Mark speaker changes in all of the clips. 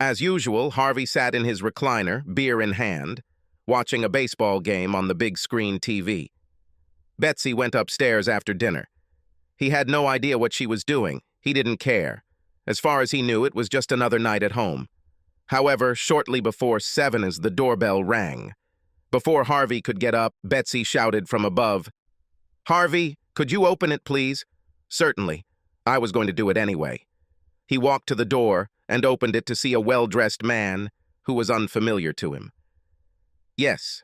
Speaker 1: As usual, Harvey sat in his recliner, beer in hand, watching a baseball game on the big screen TV. Betsy went upstairs after dinner. He had no idea what she was doing. He didn't care. As far as he knew, it was just another night at home. However, shortly before 7 as the doorbell rang. Before Harvey could get up, Betsy shouted from above, "Harvey, could you open it, please?" "Certainly. I was going to do it anyway." He walked to the door and opened it to see a well-dressed man who was unfamiliar to him. "Yes.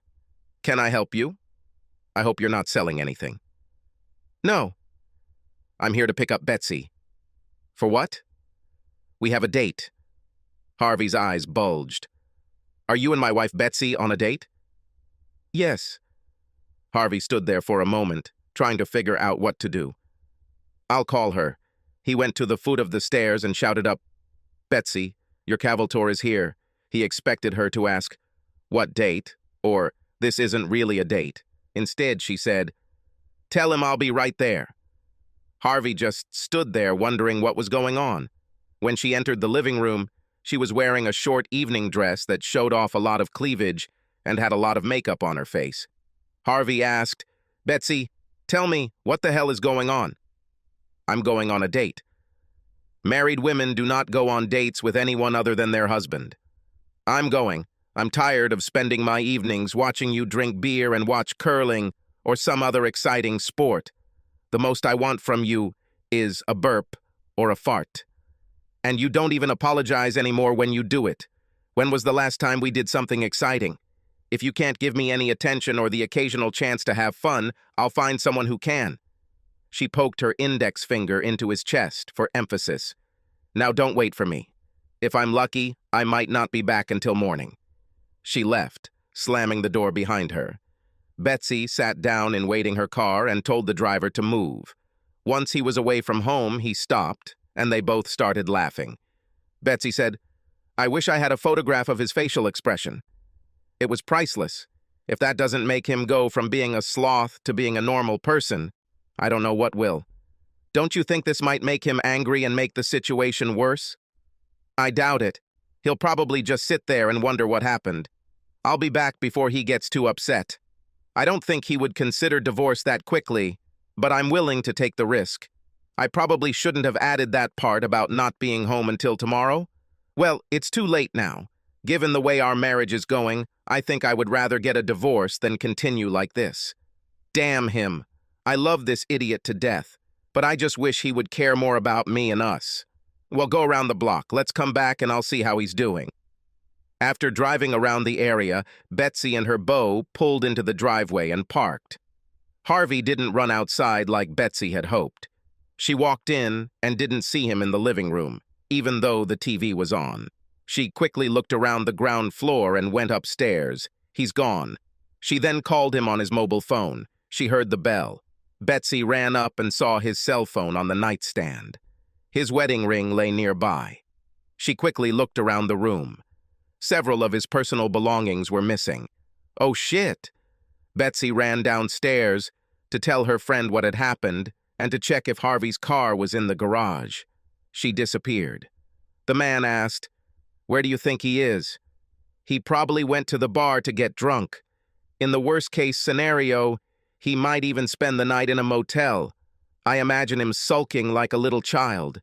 Speaker 1: Can I help you? I hope you're not selling anything." "No. I'm here to pick up Betsy." "For what?" "We have a date." Harvey's eyes bulged. "Are you and my wife Betsy on a date?" "Yes." Harvey stood there for a moment, trying to figure out what to do. "I'll call her." He went to the foot of the stairs and shouted up, "Betsy, your cavaltor is here." He expected her to ask, "What date?" or, "This isn't really a date." Instead, she said, "Tell him I'll be right there." Harvey just stood there wondering what was going on. When she entered the living room, she was wearing a short evening dress that showed off a lot of cleavage and had a lot of makeup on her face. Harvey asked, "Betsy, tell me, what the hell is going on?" "I'm going on a date." "Married women do not go on dates with anyone other than their husband." "I'm going. I'm tired of spending my evenings watching you drink beer and watch curling or some other exciting sport. The most I want from you is a burp or a fart. And you don't even apologize anymore when you do it. When was the last time we did something exciting? If you can't give me any attention or the occasional chance to have fun, I'll find someone who can." She poked her index finger into his chest for emphasis. "Now don't wait for me. If I'm lucky, I might not be back until morning." She left, slamming the door behind her. Betsy sat down in waiting her car and told the driver to move. Once he was away from home, he stopped, and they both started laughing. Betsy said, "I wish I had a photograph of his facial expression. It was priceless. If that doesn't make him go from being a sloth to being a normal person, I don't know what will. Don't you think this might make him angry and make the situation worse?" "I doubt it. He'll probably just sit there and wonder what happened. I'll be back before he gets too upset. I don't think he would consider divorce that quickly, but I'm willing to take the risk. I probably shouldn't have added that part about not being home until tomorrow. Well, it's too late now. Given the way our marriage is going, I think I would rather get a divorce than continue like this. Damn him. I love this idiot to death, but I just wish he would care more about me and us. Well, go around the block. Let's come back and I'll see how he's doing." After driving around the area, Betsy and her beau pulled into the driveway and parked. Harvey didn't run outside like Betsy had hoped. She walked in and didn't see him in the living room, even though the TV was on. She quickly looked around the ground floor and went upstairs. He's gone. She then called him on his mobile phone. She heard the bell. Betsy ran up and saw his cell phone on the nightstand. His wedding ring lay nearby. She quickly looked around the room. Several of his personal belongings were missing. Oh shit! Betsy ran downstairs to tell her friend what had happened and to check if Harvey's car was in the garage. She disappeared. The man asked, "Where do you think he is?" "He probably went to the bar to get drunk. In the worst-case scenario, he might even spend the night in a motel. I imagine him sulking like a little child.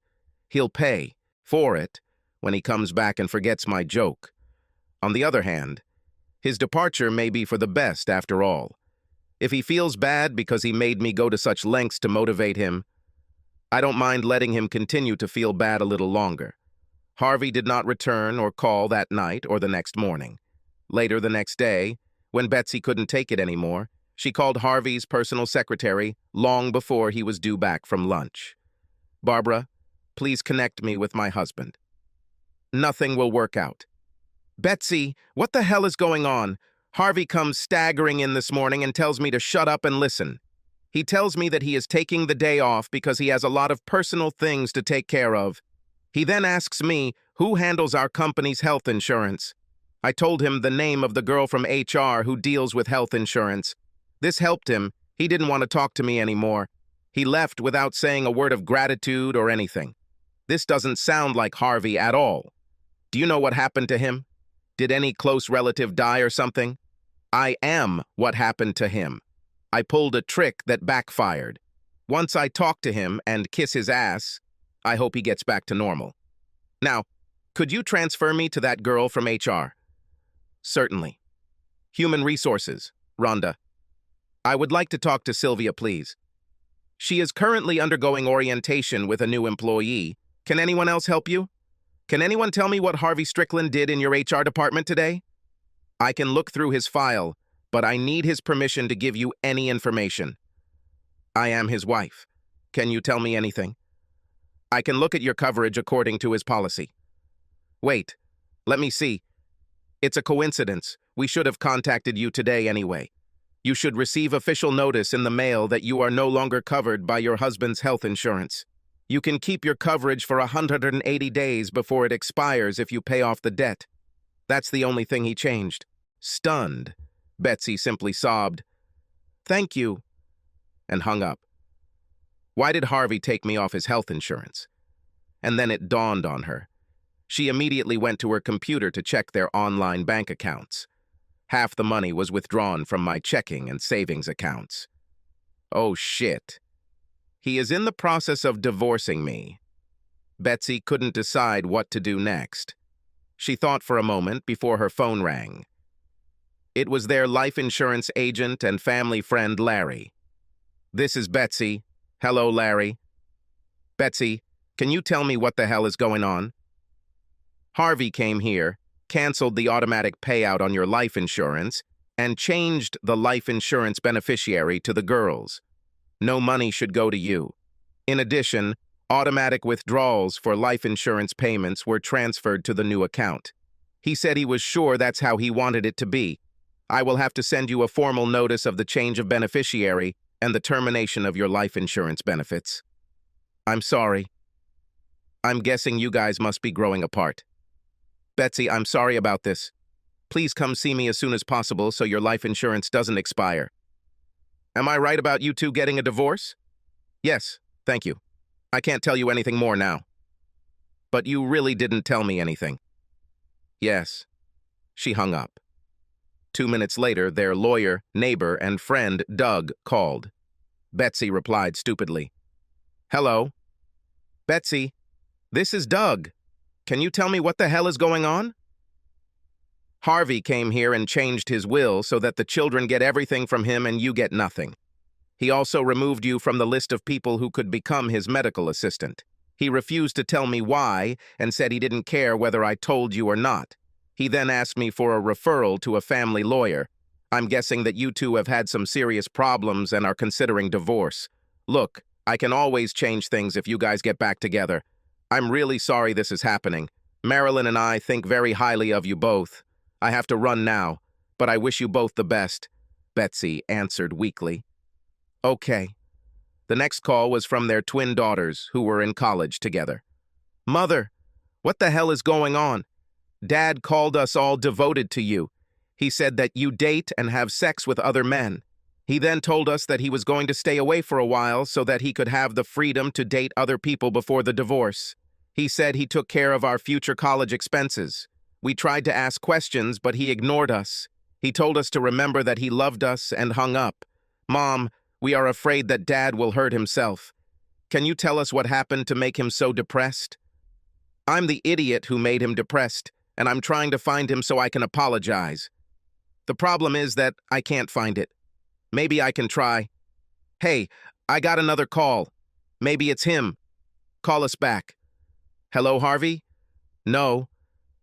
Speaker 1: He'll pay for it when he comes back and forgets my joke. On the other hand, his departure may be for the best after all. If he feels bad because he made me go to such lengths to motivate him, I don't mind letting him continue to feel bad a little longer." Harvey did not return or call that night or the next morning. Later the next day, when Betsy couldn't take it anymore, she called Harvey's personal secretary long before he was due back from lunch. "Barbara, please connect me with my husband. Nothing will work out." "Betsy, what the hell is going on? Harvey comes staggering in this morning and tells me to shut up and listen. He tells me that he is taking the day off because he has a lot of personal things to take care of. He then asks me who handles our company's health insurance. I told him the name of the girl from HR who deals with health insurance. This helped him. He didn't want to talk to me anymore. He left without saying a word of gratitude or anything. This doesn't sound like Harvey at all." Do you know what happened to him? Did any close relative die or something? I am what happened to him. I pulled a trick that backfired. Once I talk to him and kiss his ass, I hope he gets back to normal. Now, could you transfer me to that girl from HR? Certainly. Human Resources, Rhonda. I would like to talk to Sylvia, please. She is currently undergoing orientation with a new employee. Can anyone else help you? Can anyone tell me what Harvey Strickland did in your HR department today? I can look through his file, but I need his permission to give you any information. I am his wife. Can you tell me anything? I can look at your coverage according to his policy. Wait, let me see. It's a coincidence. We should have contacted you today anyway. You should receive official notice in the mail that you are no longer covered by your husband's health insurance. You can keep your coverage for 180 days before it expires if you pay off the debt. That's the only thing he changed. Stunned, Betsy simply sobbed, "Thank you," and hung up. Why did Harvey take me off his health insurance? And then it dawned on her. She immediately went to her computer to check their online bank accounts. Half the money was withdrawn from my checking and savings accounts. Oh shit. He is in the process of divorcing me. Betsy couldn't decide what to do next. She thought for a moment before her phone rang. It was their life insurance agent and family friend, Larry. "This is Betsy. Hello, Larry." "Betsy, can you tell me what the hell is going on?" "Harvey came here, canceled the automatic payout on your life insurance, and changed the life insurance beneficiary to the girls. No money should go to you. In addition, automatic withdrawals for life insurance payments were transferred to the new account. He said he was sure that's how he wanted it to be. I will have to send you a formal notice of the change of beneficiary and the termination of your life insurance benefits. I'm sorry. I'm guessing you guys must be growing apart. Betsy, I'm sorry about this. Please come see me as soon as possible so your life insurance doesn't expire. Am I right about you two getting a divorce? Yes, thank you. I can't tell you anything more now. But you really didn't tell me anything. Yes. She hung up. 2 minutes later, their lawyer, neighbor, and friend, Doug, called. Betsy replied stupidly. Hello? Betsy, this is Doug. Can you tell me what the hell is going on? Harvey came here and changed his will so that the children get everything from him and you get nothing. He also removed you from the list of people who could become his medical assistant. He refused to tell me why and said he didn't care whether I told you or not. He then asked me for a referral to a family lawyer. I'm guessing that you two have had some serious problems and are considering divorce. Look, I can always change things if you guys get back together. I'm really sorry this is happening. Marilyn and I think very highly of you both. I have to run now, but I wish you both the best, Betsy answered weakly. Okay. The next call was from their twin daughters, who were in college together. Mother, what the hell is going on? Dad called us all devoted to you. He said that you date and have sex with other men. He then told us that he was going to stay away for a while so that he could have the freedom to date other people before the divorce. He said he took care of our future college expenses. We tried to ask questions, but he ignored us. He told us to remember that he loved us and hung up. Mom, we are afraid that Dad will hurt himself. Can you tell us what happened to make him so depressed? I'm the idiot who made him depressed, and I'm trying to find him so I can apologize. The problem is that I can't find it. Maybe I can try. Hey, I got another call. Maybe it's him. Call us back. Hello, Harvey? No.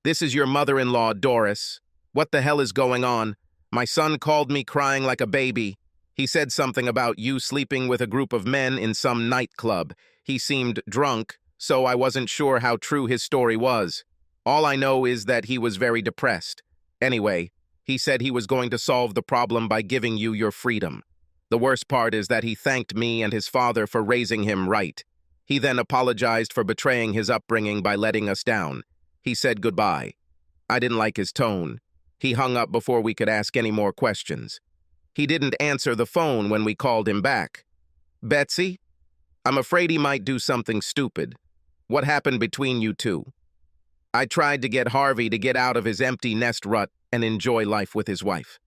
Speaker 1: This is your mother-in-law, Doris. What the hell is going on? My son called me crying like a baby. He said something about you sleeping with a group of men in some nightclub. He seemed drunk, so I wasn't sure how true his story was. All I know is that he was very depressed. Anyway, he said he was going to solve the problem by giving you your freedom. The worst part is that he thanked me and his father for raising him right. He then apologized for betraying his upbringing by letting us down. He said goodbye. I didn't like his tone. He hung up before we could ask any more questions. He didn't answer the phone when we called him back. Betsy, I'm afraid he might do something stupid. What happened between you two? I tried to get Harvey to get out of his empty nest rut and enjoy life with his wife.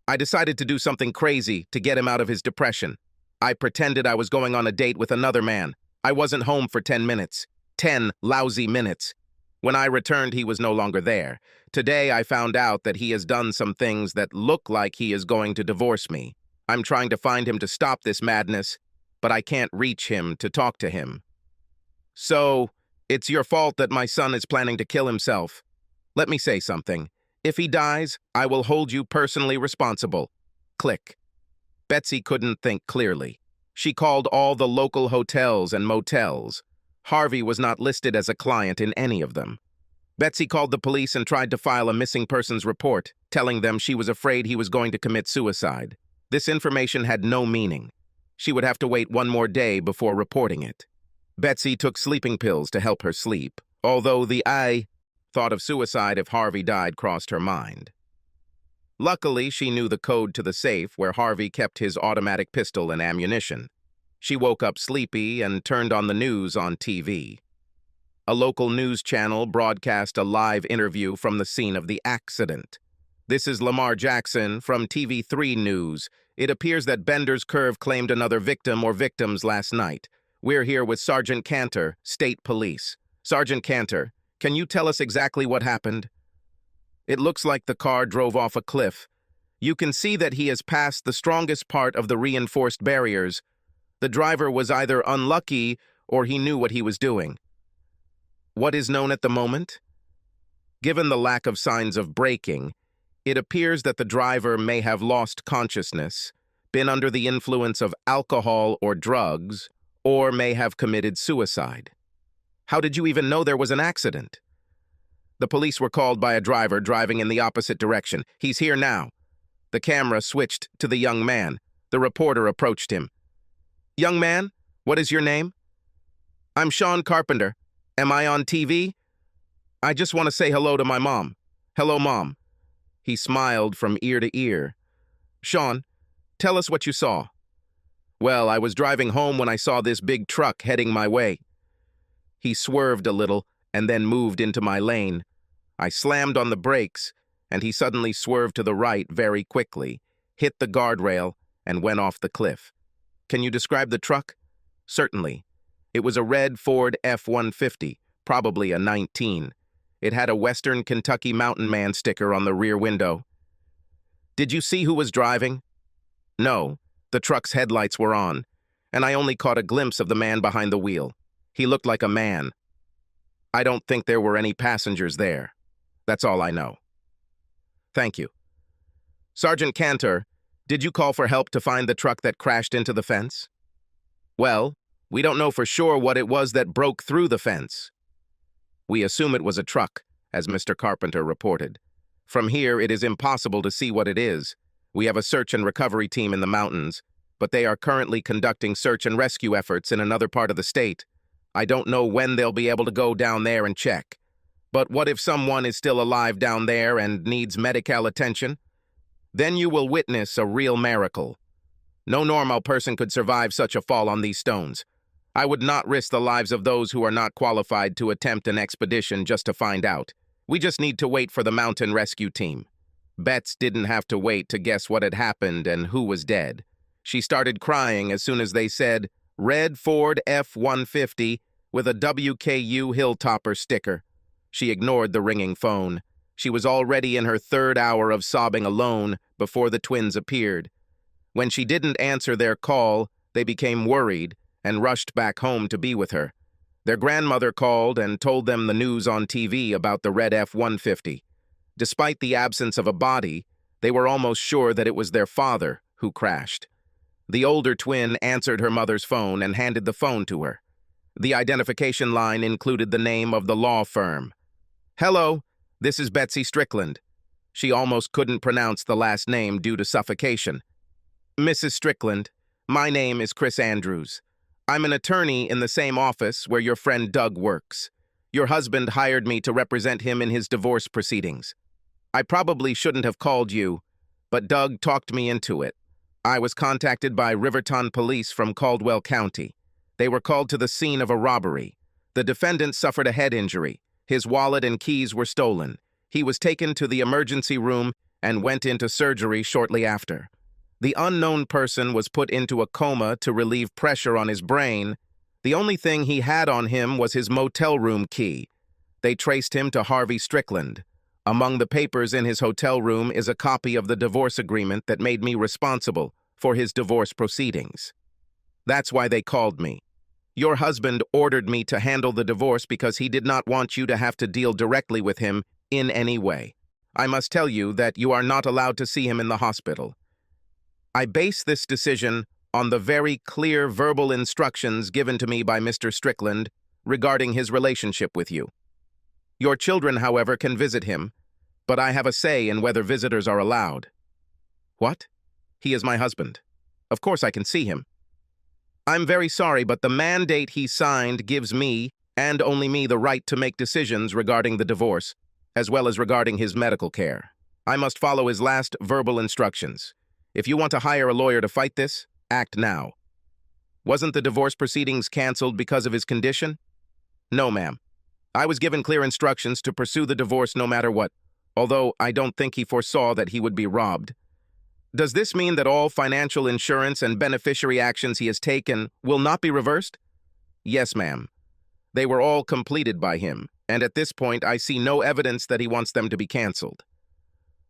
Speaker 1: I decided to do something crazy to get him out of his depression. I pretended I was going on a date with another man. I wasn't home for 10 minutes. 10 lousy minutes. When I returned, he was no longer there. Today, I found out that he has done some things that look like he is going to divorce me. I'm trying to find him to stop this madness, but I can't reach him to talk to him. So, it's your fault that my son is planning to kill himself. Let me say something. If he dies, I will hold you personally responsible. Click. Betsy couldn't think clearly. She called all the local hotels and motels. Harvey was not listed as a client in any of them. Betsy called the police and tried to file a missing persons report, telling them she was afraid he was going to commit suicide. This information had no meaning. She would have to wait one more day before reporting it. Betsy took sleeping pills to help her sleep, although the thought of suicide if Harvey died crossed her mind. Luckily, she knew the code to the safe where Harvey kept his automatic pistol and ammunition. She woke up sleepy and turned on the news on TV. A local news channel broadcast a live interview from the scene of the accident. This is Lamar Jackson from TV3 News. It appears that Bender's Curve claimed another victim or victims last night. We're here with Sergeant Cantor, State Police. Sergeant Cantor, can you tell us exactly what happened? It looks like the car drove off a cliff. You can see that he has passed the strongest part of the reinforced barriers. The driver was either unlucky or he knew what he was doing. What is known at the moment? Given the lack of signs of braking, it appears that the driver may have lost consciousness, been under the influence of alcohol or drugs, or may have committed suicide. How did you even know there was an accident? The police were called by a driver driving in the opposite direction. He's here now. The camera switched to the young man. The reporter approached him. Young man, what is your name? I'm Sean Carpenter. Am I on TV? I just want to say hello to my mom. Hello, Mom. He smiled from ear to ear. Sean, tell us what you saw. Well, I was driving home when I saw this big truck heading my way. He swerved a little and then moved into my lane. I slammed on the brakes, and he suddenly swerved to the right very quickly, hit the guardrail, and went off the cliff. Can you describe the truck? Certainly. It was a red Ford F-150, probably a 19. It had a Western Kentucky Mountain Man sticker on the rear window. Did you see who was driving? No, the truck's headlights were on, and I only caught a glimpse of the man behind the wheel. He looked like a man. I don't think there were any passengers there. That's all I know. Thank you. Sergeant Cantor, did you call for help to find the truck that crashed into the fence? Well, we don't know for sure what it was that broke through the fence. We assume it was a truck, as Mr. Carpenter reported. From here, it is impossible to see what it is. We have a search and recovery team in the mountains, but they are currently conducting search and rescue efforts in another part of the state. I don't know when they'll be able to go down there and check. But what if someone is still alive down there and needs medical attention? Then you will witness a real miracle. No normal person could survive such a fall on these stones. I would not risk the lives of those who are not qualified to attempt an expedition just to find out. We just need to wait for the mountain rescue team. Bets didn't have to wait to guess what had happened and who was dead. She started crying as soon as they said, Red Ford F-150 with a WKU Hilltopper sticker. She ignored the ringing phone. She was already in her third hour of sobbing alone before the twins appeared. When she didn't answer their call, they became worried and rushed back home to be with her. Their grandmother called and told them the news on TV about the red F-150. Despite the absence of a body, they were almost sure that it was their father who crashed. The older twin answered her mother's phone and handed the phone to her. The identification line included the name of the law firm. Hello, this is Betsy Strickland. She almost couldn't pronounce the last name due to suffocation. Mrs. Strickland, my name is Chris Andrews. I'm an attorney in the same office where your friend Doug works. Your husband hired me to represent him in his divorce proceedings. I probably shouldn't have called you, but Doug talked me into it. I was contacted by Riverton Police from Caldwell County. They were called to the scene of a robbery. The defendant suffered a head injury. His wallet and keys were stolen. He was taken to the emergency room and went into surgery shortly after. The unknown person was put into a coma to relieve pressure on his brain. The only thing he had on him was his motel room key. They traced him to Harvey Strickland. Among the papers in his hotel room is a copy of the divorce agreement that made me responsible for his divorce proceedings. That's why they called me. Your husband ordered me to handle the divorce because he did not want you to have to deal directly with him in any way. I must tell you that you are not allowed to see him in the hospital. I base this decision on the very clear verbal instructions given to me by Mr. Strickland regarding his relationship with you. Your children, however, can visit him, but I have a say in whether visitors are allowed. What? He is my husband. Of course I can see him. I'm very sorry, but the mandate he signed gives me, and only me, the right to make decisions regarding the divorce, as well as regarding his medical care. I must follow his last verbal instructions. If you want to hire a lawyer to fight this, act now. Wasn't the divorce proceedings canceled because of his condition? No, ma'am. I was given clear instructions to pursue the divorce no matter what, although I don't think he foresaw that he would be robbed. Does this mean that all financial insurance and beneficiary actions he has taken will not be reversed? Yes, ma'am. They were all completed by him, and at this point I see no evidence that he wants them to be canceled.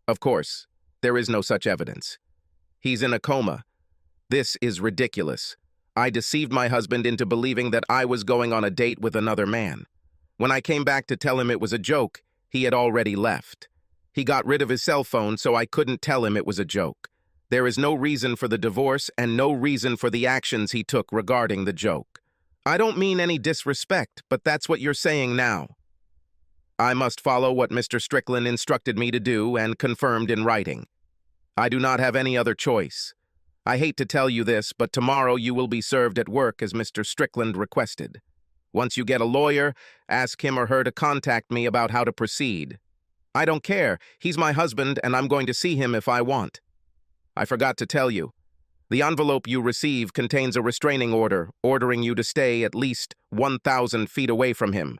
Speaker 1: Of course, there is no such evidence. He's in a coma. This is ridiculous. I deceived my husband into believing that I was going on a date with another man. When I came back to tell him it was a joke, he had already left. He got rid of his cell phone, so I couldn't tell him it was a joke. There is no reason for the divorce and no reason for the actions he took regarding the joke. I don't mean any disrespect, but that's what you're saying now. I must follow what Mr. Strickland instructed me to do and confirmed in writing. I do not have any other choice. I hate to tell you this, but tomorrow you will be served at work as Mr. Strickland requested. Once you get a lawyer, ask him or her to contact me about how to proceed. I don't care. He's my husband, and I'm going to see him if I want. I forgot to tell you. The envelope you receive contains a restraining order ordering you to stay at least 1,000 feet away from him.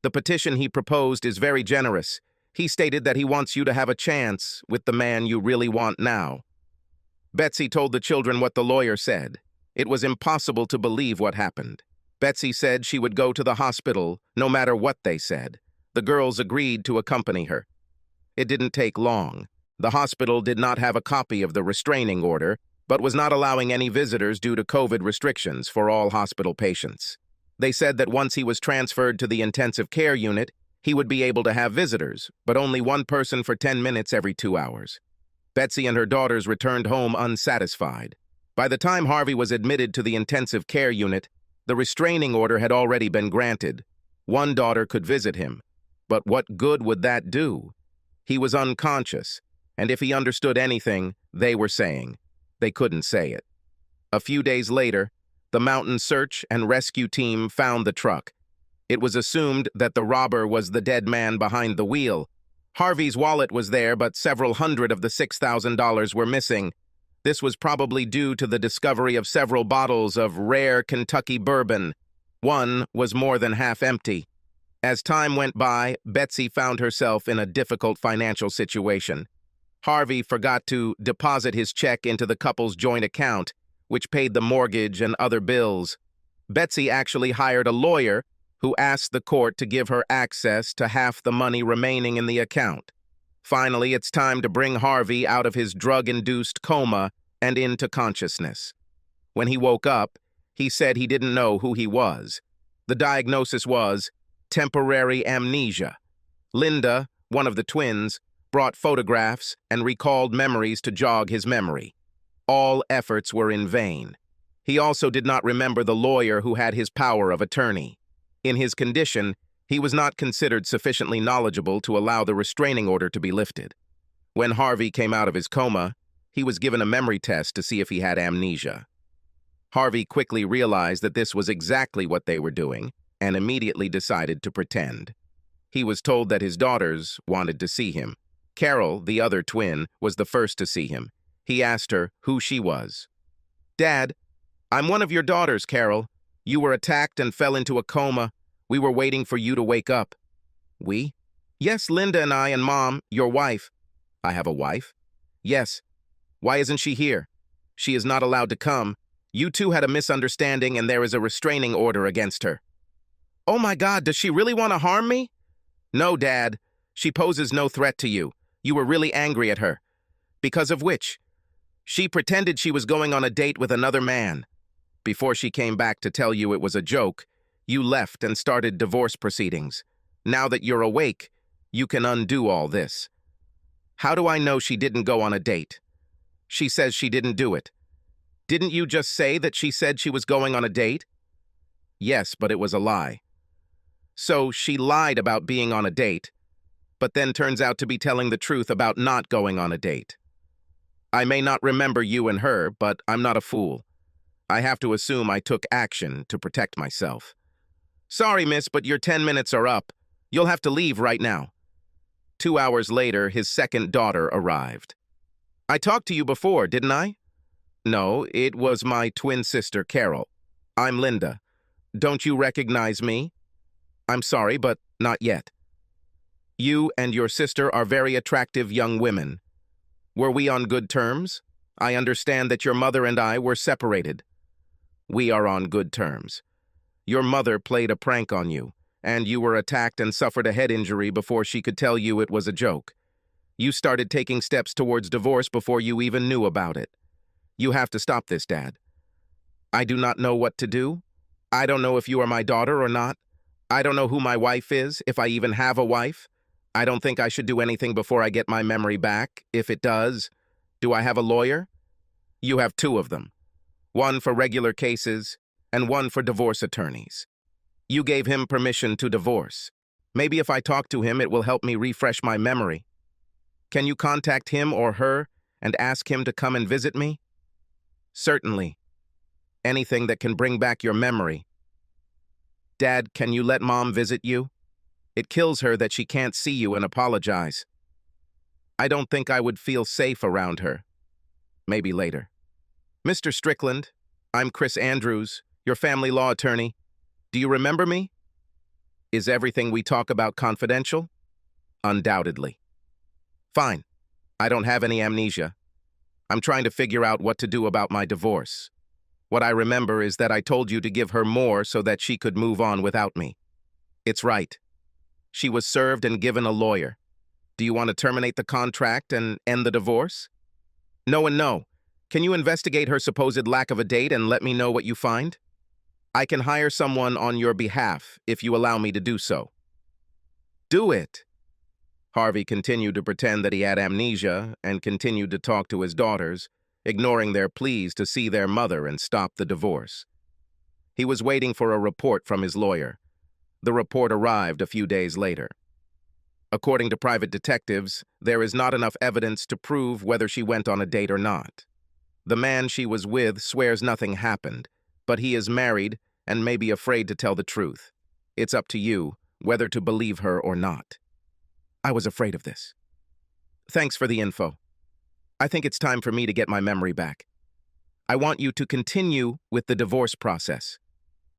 Speaker 1: The petition he proposed is very generous. He stated that he wants you to have a chance with the man you really want now. Betsy told the children what the lawyer said. It was impossible to believe what happened. Betsy said she would go to the hospital no matter what they said. The girls agreed to accompany her. It didn't take long. The hospital did not have a copy of the restraining order, but was not allowing any visitors due to COVID restrictions for all hospital patients. They said that once he was transferred to the intensive care unit, he would be able to have visitors, but only one person for 10 minutes every 2 hours. Betsy and her daughters returned home unsatisfied. By the time Harvey was admitted to the intensive care unit, the restraining order had already been granted. One daughter could visit him, but what good would that do? He was unconscious, and if he understood anything, they were saying. They couldn't say it. A few days later, the mountain search and rescue team found the truck. It was assumed that the robber was the dead man behind the wheel. Harvey's wallet was there, but several hundred of the $6,000 were missing. This was probably due to the discovery of several bottles of rare Kentucky bourbon. One was more than half empty. As time went by, Betsy found herself in a difficult financial situation. Harvey forgot to deposit his check into the couple's joint account, which paid the mortgage and other bills. Betsy actually hired a lawyer who asked the court to give her access to half the money remaining in the account. Finally, it's time to bring Harvey out of his drug-induced coma and into consciousness. When he woke up, he said he didn't know who he was. The diagnosis was temporary amnesia. Linda, one of the twins, brought photographs and recalled memories to jog his memory. All efforts were in vain. He also did not remember the lawyer who had his power of attorney. In his condition, he was not considered sufficiently knowledgeable to allow the restraining order to be lifted. When Harvey came out of his coma, he was given a memory test to see if he had amnesia. Harvey quickly realized that this was exactly what they were doing and immediately decided to pretend. He was told that his daughters wanted to see him. Carol, the other twin, was the first to see him. He asked her who she was. "Dad, I'm one of your daughters, Carol. You were attacked and fell into a coma. We were waiting for you to wake up. We? Yes, Linda and I and Mom, your wife. I have a wife? Yes. Why isn't she here? She is not allowed to come. You two had a misunderstanding and there is a restraining order against her. Oh my God, does she really want to harm me? No, Dad. She poses no threat to you. You were really angry at her. Because of which? She pretended she was going on a date with another man. Before she came back to tell you it was a joke, you left and started divorce proceedings. Now that you're awake, you can undo all this. How do I know she didn't go on a date? She says she didn't do it. Didn't you just say that she said she was going on a date? Yes, but it was a lie. So she lied about being on a date, but then turns out to be telling the truth about not going on a date. I may not remember you and her, but I'm not a fool. I have to assume I took action to protect myself. Sorry, miss, but your 10 minutes are up. You'll have to leave right now. 2 hours later, his second daughter arrived. I talked to you before, didn't I? No, it was my twin sister, Carol. I'm Linda. Don't you recognize me? I'm sorry, but not yet. You and your sister are very attractive young women. Were we on good terms? I understand that your mother and I were separated. We are on good terms. Your mother played a prank on you, and you were attacked and suffered a head injury before she could tell you it was a joke. You started taking steps towards divorce before you even knew about it. You have to stop this, Dad. I do not know what to do. I don't know if you are my daughter or not. I don't know who my wife is, if I even have a wife. I don't think I should do anything before I get my memory back. If it does, do I have a lawyer? You have 2 of them. One for regular cases and one for divorce attorneys. You gave him permission to divorce. Maybe if I talk to him, it will help me refresh my memory. Can you contact him or her and ask him to come and visit me? Certainly. Anything that can bring back your memory. Dad, can you let Mom visit you? It kills her that she can't see you and apologize. I don't think I would feel safe around her. Maybe later. Mr. Strickland, I'm Chris Andrews, your family law attorney. Do you remember me? Is everything we talk about confidential? Undoubtedly. Fine. I don't have any amnesia. I'm trying to figure out what to do about my divorce. What I remember is that I told you to give her more so that she could move on without me. It's right. She was served and given a lawyer. Do you want to terminate the contract and end the divorce? No and no. Can you investigate her supposed lack of a date and let me know what you find? I can hire someone on your behalf if you allow me to do so. Do it. Harvey continued to pretend that he had amnesia and continued to talk to his daughters, ignoring their pleas to see their mother and stop the divorce. He was waiting for a report from his lawyer. The report arrived a few days later. According to private detectives, there is not enough evidence to prove whether she went on a date or not. The man she was with swears nothing happened, but he is married and may be afraid to tell the truth. It's up to you whether to believe her or not. I was afraid of this. Thanks for the info. I think it's time for me to get my memory back. I want you to continue with the divorce process.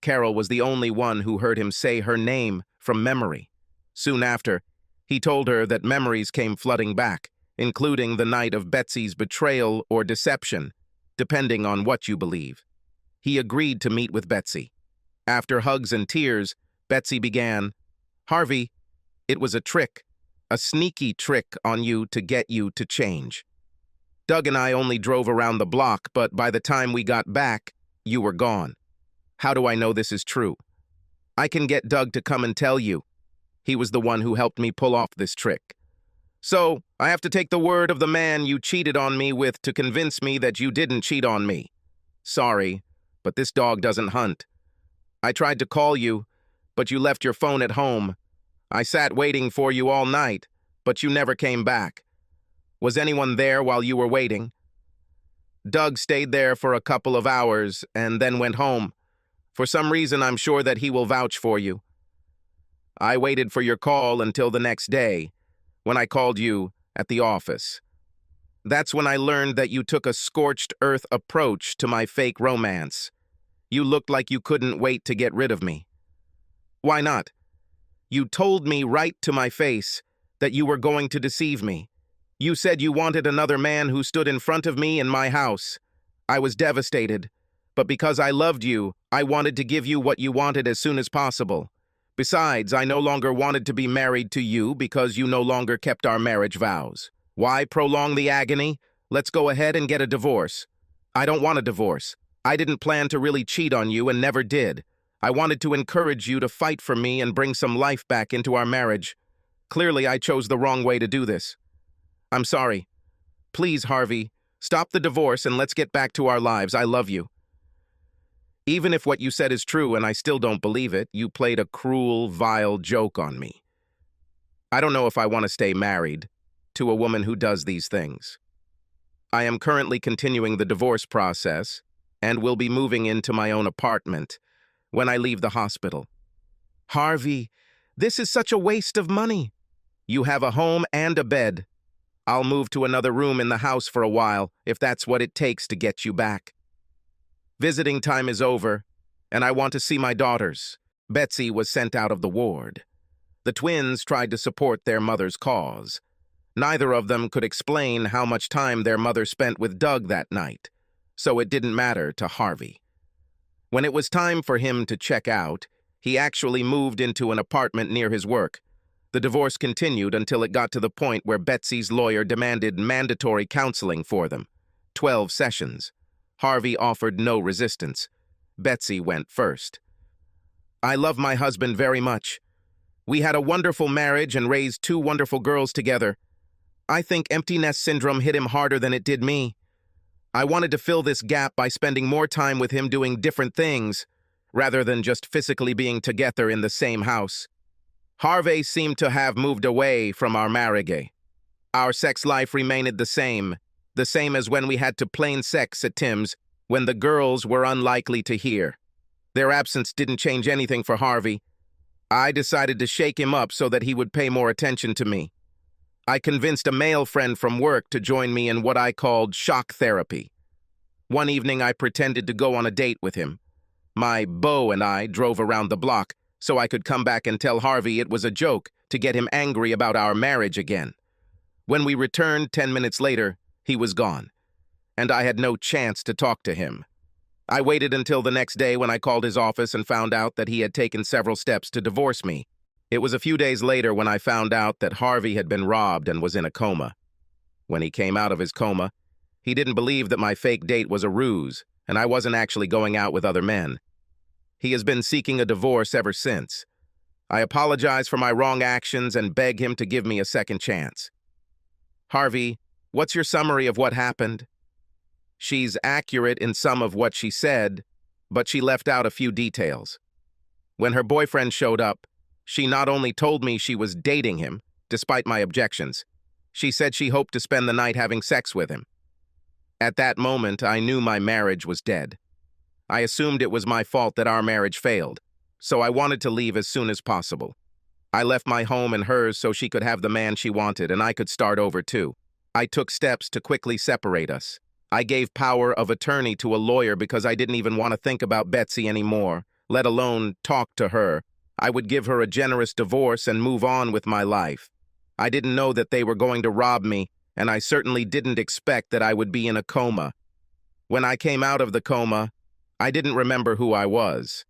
Speaker 1: Carol was the only one who heard him say her name from memory. Soon after, he told her that memories came flooding back, including the night of Betsy's betrayal or deception, depending on what you believe. He agreed to meet with Betsy. After hugs and tears, Betsy began, "Harvey, it was a trick, a sneaky trick on you to get you to change. Doug and I only drove around the block, but by the time we got back, you were gone. How do I know this is true? I can get Doug to come and tell you. He was the one who helped me pull off this trick. So, I have to take the word of the man you cheated on me with to convince me that you didn't cheat on me. Sorry, but this dog doesn't hunt. I tried to call you, but you left your phone at home. I sat waiting for you all night, but you never came back. Was anyone there while you were waiting? Doug stayed there for a couple of hours and then went home. For some reason, I'm sure that he will vouch for you. I waited for your call until the next day, when I called you at the office. That's when I learned that you took a scorched earth approach to my fake romance. You looked like you couldn't wait to get rid of me. Why not? You told me right to my face that you were going to deceive me. You said you wanted another man who stood in front of me in my house. I was devastated, but because I loved you, I wanted to give you what you wanted as soon as possible. Besides, I no longer wanted to be married to you because you no longer kept our marriage vows. Why prolong the agony? Let's go ahead and get a divorce. I don't want a divorce. I didn't plan to really cheat on you and never did. I wanted to encourage you to fight for me and bring some life back into our marriage. Clearly, I chose the wrong way to do this. I'm sorry. Please, Harvey, stop the divorce and let's get back to our lives. I love you. Even if what you said is true and I still don't believe it, you played a cruel, vile joke on me. I don't know if I want to stay married to a woman who does these things. I am currently continuing the divorce process and will be moving into my own apartment when I leave the hospital. Harvey, this is such a waste of money. You have a home and a bed. I'll move to another room in the house for a while if that's what it takes to get you back. Visiting time is over, and I want to see my daughters. Betsy was sent out of the ward. The twins tried to support their mother's cause. Neither of them could explain how much time their mother spent with Doug that night, so it didn't matter to Harvey. When it was time for him to check out, he actually moved into an apartment near his work. The divorce continued until it got to the point where Betsy's lawyer demanded mandatory counseling for them. 12 sessions. Harvey offered no resistance. Betsy went first. I love my husband very much. We had a wonderful marriage and raised 2 wonderful girls together. I think empty nest syndrome hit him harder than it did me. I wanted to fill this gap by spending more time with him doing different things, rather than just physically being together in the same house. Harvey seemed to have moved away from our marriage. Our sex life remained the same as when we had to plain sex at Tim's, when the girls were unlikely to hear. Their absence didn't change anything for Harvey. I decided to shake him up so that he would pay more attention to me. I convinced a male friend from work to join me in what I called shock therapy. One evening, I pretended to go on a date with him. My beau and I drove around the block so I could come back and tell Harvey it was a joke to get him angry about our marriage again. When we returned 10 minutes later, he was gone, and I had no chance to talk to him. I waited until the next day when I called his office and found out that he had taken several steps to divorce me. It was a few days later when I found out that Harvey had been robbed and was in a coma. When he came out of his coma, he didn't believe that my fake date was a ruse, and I wasn't actually going out with other men. He has been seeking a divorce ever since. I apologize for my wrong actions and beg him to give me a second chance. Harvey, what's your summary of what happened? She's accurate in some of what she said, but she left out a few details. When her boyfriend showed up, she not only told me she was dating him, despite my objections, she said she hoped to spend the night having sex with him. At that moment, I knew my marriage was dead. I assumed it was my fault that our marriage failed, so I wanted to leave as soon as possible. I left my home and hers so she could have the man she wanted and I could start over too. I took steps to quickly separate us. I gave power of attorney to a lawyer because I didn't even want to think about Betsy anymore, let alone talk to her. I would give her a generous divorce and move on with my life. I didn't know that they were going to rob me, and I certainly didn't expect that I would be in a coma. When I came out of the coma, I didn't remember who I was.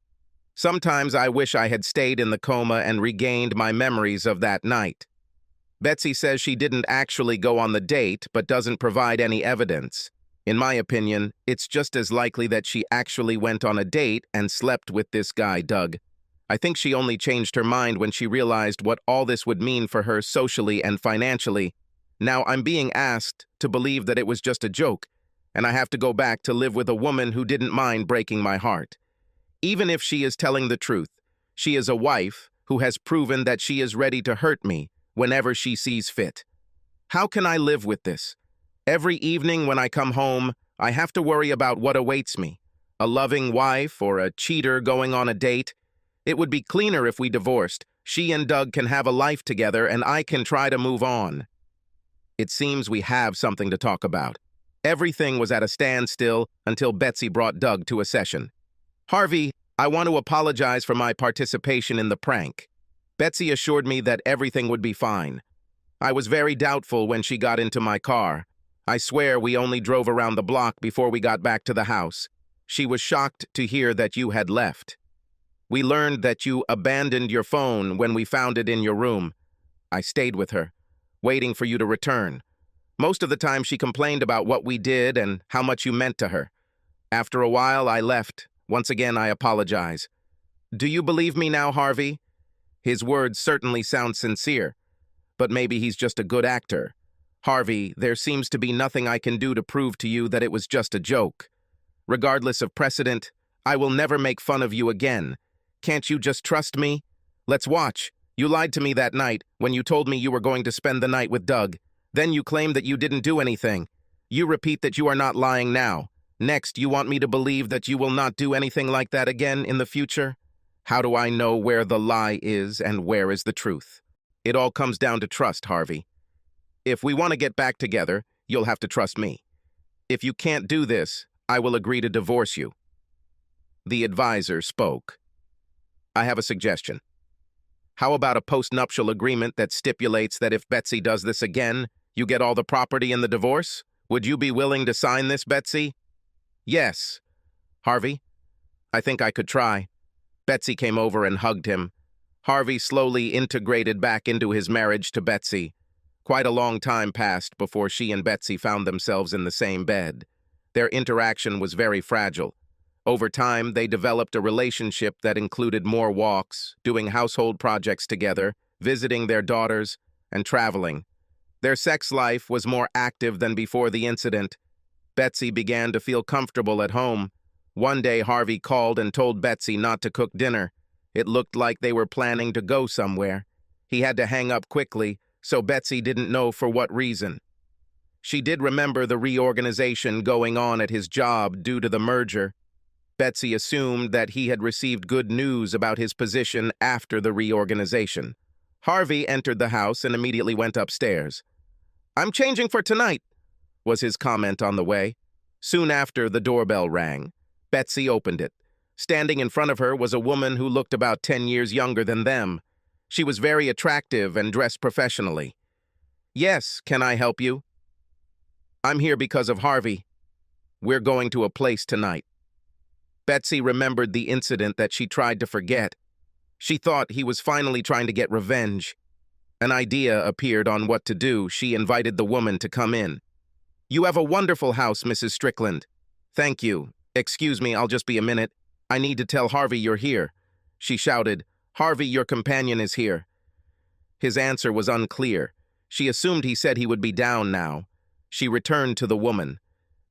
Speaker 1: Sometimes I wish I had stayed in the coma and regained my memories of that night. Betsy says she didn't actually go on the date, but doesn't provide any evidence. In my opinion, it's just as likely that she actually went on a date and slept with this guy, Doug. I think she only changed her mind when she realized what all this would mean for her socially and financially. Now I'm being asked to believe that it was just a joke, and I have to go back to live with a woman who didn't mind breaking my heart. Even if she is telling the truth, she is a wife who has proven that she is ready to hurt me whenever she sees fit. How can I live with this? Every evening when I come home, I have to worry about what awaits me. A loving wife or a cheater going on a date. It would be cleaner if we divorced. She and Doug can have a life together and I can try to move on. It seems we have something to talk about. Everything was at a standstill until Betsy brought Doug to a session. Harvey, I want to apologize for my participation in the prank. Betsy assured me that everything would be fine. I was very doubtful when she got into my car. I swear we only drove around the block before we got back to the house. She was shocked to hear that you had left. We learned that you abandoned your phone when we found it in your room. I stayed with her, waiting for you to return. Most of the time she complained about what we did and how much you meant to her. After a while, I left. Once again, I apologize. Do you believe me now, Harvey? His words certainly sound sincere, but maybe he's just a good actor. Harvey, there seems to be nothing I can do to prove to you that it was just a joke. Regardless of precedent, I will never make fun of you again. Can't you just trust me? Let's watch. You lied to me that night when you told me you were going to spend the night with Doug. Then you claimed that you didn't do anything. You repeat that you are not lying now. Next, you want me to believe that you will not do anything like that again in the future? How do I know where the lie is and where is the truth? It all comes down to trust, Harvey. If we want to get back together, you'll have to trust me. If you can't do this, I will agree to divorce you. The advisor spoke. I have a suggestion. How about a postnuptial agreement that stipulates that if Betsy does this again, you get all the property in the divorce? Would you be willing to sign this, Betsy? Yes. Harvey, I think I could try. Betsy came over and hugged him. Harvey slowly integrated back into his marriage to Betsy. Quite a long time passed before she and Betsy found themselves in the same bed. Their interaction was very fragile. Over time, they developed a relationship that included more walks, doing household projects together, visiting their daughters, and traveling. Their sex life was more active than before the incident. Betsy began to feel comfortable at home. One day, Harvey called and told Betsy not to cook dinner. It looked like they were planning to go somewhere. He had to hang up quickly, so Betsy didn't know for what reason. She did remember the reorganization going on at his job due to the merger. Betsy assumed that he had received good news about his position after the reorganization. Harvey entered the house and immediately went upstairs. "I'm changing for tonight," was his comment on the way. Soon after, the doorbell rang. Betsy opened it. Standing in front of her was a woman who looked about 10 years younger than them. She was very attractive and dressed professionally. "Yes, can I help you?" "I'm here because of Harvey. We're going to a place tonight." Betsy remembered the incident that she tried to forget. She thought he was finally trying to get revenge. An idea appeared on what to do. She invited the woman to come in. "You have a wonderful house, Mrs. Strickland." "Thank you. Excuse me, I'll just be a minute. I need to tell Harvey you're here." She shouted, "Harvey, your companion is here." His answer was unclear. She assumed he said he would be down now. She returned to the woman.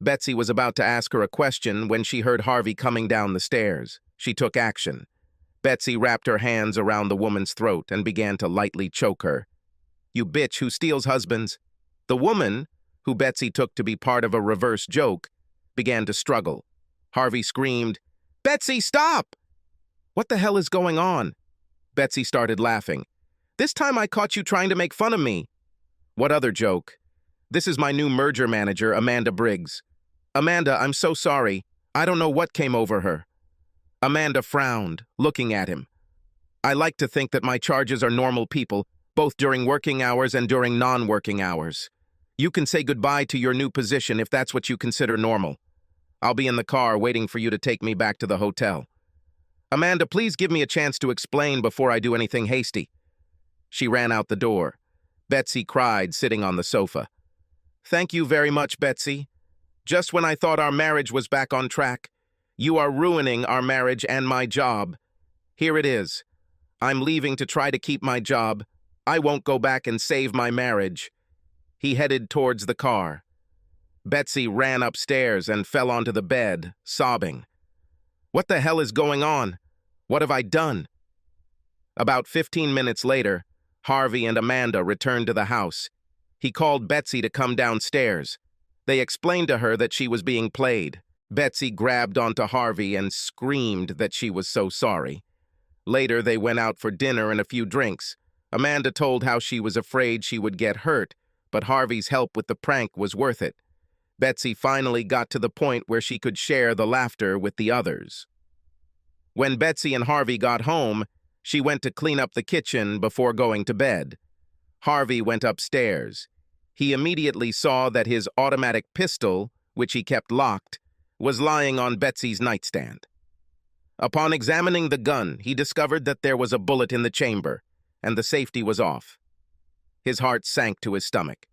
Speaker 1: Betsy was about to ask her a question when she heard Harvey coming down the stairs. She took action. Betsy wrapped her hands around the woman's throat and began to lightly choke her. "You bitch who steals husbands." The woman, who Betsy took to be part of a reverse joke, began to struggle. Harvey screamed, "Betsy, stop!" "What the hell is going on?" Betsy started laughing. "This time I caught you trying to make fun of me." "What other joke?" "This is my new merger manager, Amanda Briggs." "Amanda, I'm so sorry. I don't know what came over her." Amanda frowned, looking at him. "I like to think that my charges are normal people, both during working hours and during non-working hours. You can say goodbye to your new position if that's what you consider normal. I'll be in the car waiting for you to take me back to the hotel." "Amanda, please give me a chance to explain before I do anything hasty." She ran out the door. Betsy cried, sitting on the sofa. "Thank you very much, Betsy. Just when I thought our marriage was back on track, you are ruining our marriage and my job. Here it is. I'm leaving to try to keep my job. I won't go back and save my marriage." He headed towards the car. Betsy ran upstairs and fell onto the bed, sobbing. "What the hell is going on? What have I done?" About 15 minutes later, Harvey and Amanda returned to the house. He called Betsy to come downstairs. They explained to her that she was being played. Betsy grabbed onto Harvey and screamed that she was so sorry. Later, they went out for dinner and a few drinks. Amanda told how she was afraid she would get hurt, but Harvey's help with the prank was worth it. Betsy finally got to the point where she could share the laughter with the others. When Betsy and Harvey got home, she went to clean up the kitchen before going to bed. Harvey went upstairs. He immediately saw that his automatic pistol, which he kept locked, was lying on Betsy's nightstand. Upon examining the gun, he discovered that there was a bullet in the chamber, and the safety was off. His heart sank to his stomach.